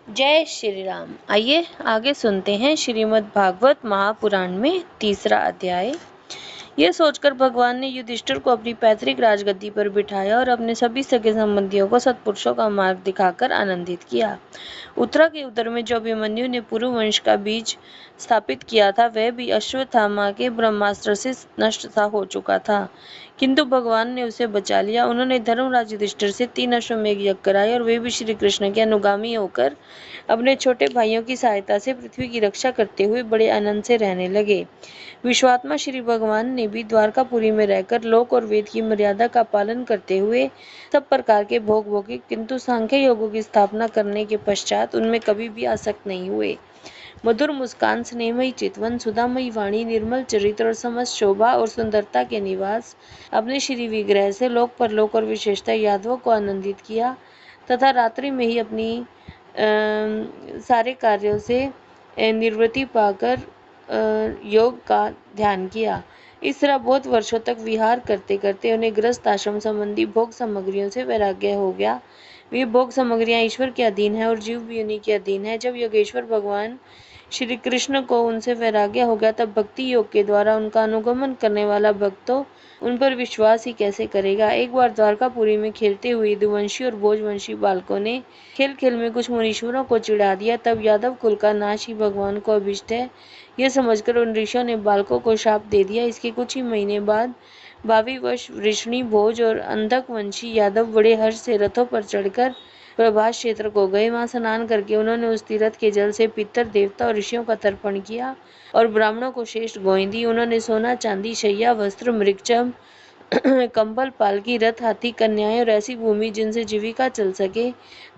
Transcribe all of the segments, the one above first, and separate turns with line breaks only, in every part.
जय श्री राम। आइए आगे सुनते हैं श्रीमद् भागवत महापुराण में तीसरा अध्याय। यह सोचकर भगवान ने युधिष्ठिर को अपनी पैतृक राजगद्दी पर बिठाया और अपने सभी सगे संबंधियों को सत्पुरुषों का मार्ग दिखाकर आनंदित किया। उत्तरा के उत्तर में जो अभिमन्यु ने पुरु वंश का बीज स्थापित किया था, वह भी अश्वत्थामा के ब्रह्मास्त्र से नष्ट सा हो चुका था, किंतु भगवान ने उसे बचा लिया। उन्होंने धर्मराज युधिष्ठिर से 3 अश्वमेघ यज्ञ कराए और वे भी श्री कृष्ण के अनुगामी होकर अपने छोटे भाइयों की सहायता से पृथ्वी की रक्षा करते हुए बड़े आनंद से रहने लगे। विश्वात्मा श्री भगवान ने भी द्वारकापुरी में रहकर लोक और वेद की मर्यादा का पालन करते हुए सब प्रकार के भोग भोगे, किंतु सांख्य योगों की स्थापना करने के पश्चात उनमें कभी भी आसक्त नहीं हुए। मधुर मुस्कान, स्नेहमयी चितवन, सुधामयी वाणी, निर्मल चरित्र और समस्त शोभा और सुंदरता के निवास अपने श्री विग्रह से लोक परलोक और विशेषता यादवों को आनंदित किया तथा रात्रि में ही अपनी सारे कार्यों से निवृत्ति पाकर योग का ध्यान किया। इस तरह बहुत वर्षों तक विहार करते करते उन्हें गृहस्थ आश्रम संबंधी भोग सामग्रियों से वैराग्य हो गया। वे भोग सामग्रियां ईश्वर के अधीन है और जीव भी उन्हीं के अधीन है। जब योगेश्वर भगवान श्री कृष्ण को उनसे वैराग्य हो गया, तब भक्ति योग के द्वारा उनका अनुगमन करने वाला भक्त तो उन पर विश्वास ही कैसे करेगा। एक बार द्वारकापुरी में खेलते हुए यदुवंशी और भोजवंशी बालकों ने खेल खेल में कुछ मुनीश्वरों को चिढ़ा दिया। तब यादव कुल का नाश ही भगवान को अभिष्ट है, यह समझकर उन ऋषियों ने बालकों को शाप दे दिया। इसके कुछ ही महीने बाद भाविवश वृष्णि भोज और अंधक वंशी यादव बड़े हर्ष से रथों पर चढ़कर प्रभास क्षेत्र को गए। वहां स्नान करके उन्होंने उस तीर्थ के जल से पितर देवता और ऋषियों का तर्पण किया और ब्राह्मणों को श्रेष्ठ गोएं दी। उन्होंने सोना, चांदी, शैया, वस्त्र, मृगचम, कंबल, पालकी, रथ, हाथी, कन्याएं और ऐसी भूमि जिनसे जीविका चल सके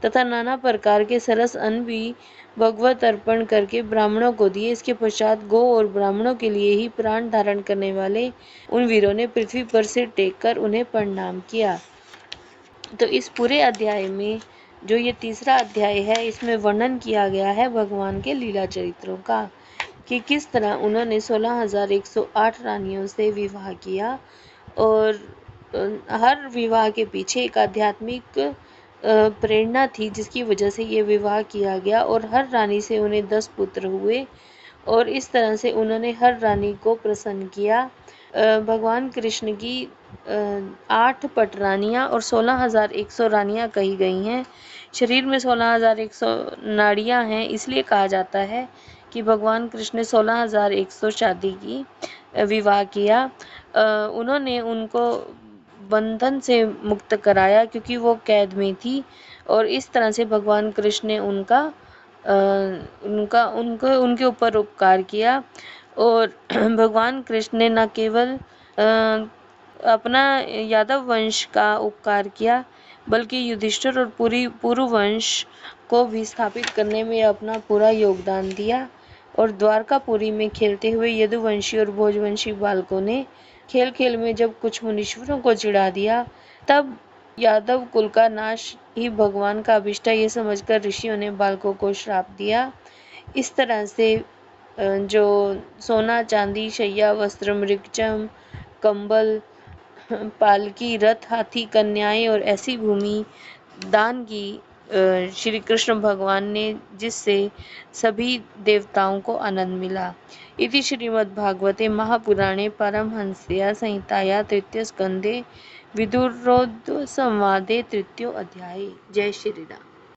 तथा नाना प्रकार के सरस अन्न भी भगवत अर्पण करके ब्राह्मणों को दिए। इसके पश्चात गो और ब्राह्मणों के लिए ही प्राण धारण करने वाले उन वीरों ने पृथ्वी पर सिर टेक कर उन्हें प्रणाम किया। तो इस पूरे अध्याय में जो ये तीसरा अध्याय है, इसमें वर्णन किया गया है भगवान के लीला चरित्रों का, कि किस तरह उन्होंने 16,108 रानियों से विवाह किया और हर विवाह के पीछे एक आध्यात्मिक प्रेरणा थी जिसकी वजह से ये विवाह किया गया और हर रानी से उन्हें 10 पुत्र हुए और इस तरह से उन्होंने हर रानी को प्रसन्न किया। भगवान कृष्ण की 8 पटरानियाँ और 16,100 रानियाँ कही गई हैं। शरीर में 16,100 नाड़ियाँ हैं, इसलिए कहा जाता है कि भगवान कृष्ण ने 16,100 शादी की विवाह किया। उन्होंने उनको बंधन से मुक्त कराया क्योंकि वो कैद में थी और इस तरह से भगवान कृष्ण ने उनके ऊपर उपकार किया और भगवान कृष्ण ने न केवल अपना यादव वंश का उपकार किया बल्कि युधिष्ठिर और पुरु वंश को भी स्थापित करने में अपना पूरा योगदान दिया। और द्वारकापुरी में खेलते हुए यदुवंशी और भोजवंशी बालकों ने खेल खेल में जब कुछ मुनीश्वरों को चिढ़ा दिया, तब यादव कुल का नाश ही भगवान का अभिष्ट है, ये समझकर ऋषियों ने बालकों को श्राप दिया। इस तरह से जो सोना, चांदी, शैया, वस्त्र, मृगचम, कंबल, पालकी, रथ, हाथी, कन्याएं और ऐसी भूमि दान की श्री कृष्ण भगवान ने, जिससे सभी देवताओं को आनंद मिला। इति श्रीमद्भागवते महापुराणे पारमहंस्या संहिताया तृतीय स्कंदे विदुरोद्धव संवादे तृतीयो अध्याय। जय श्री राम।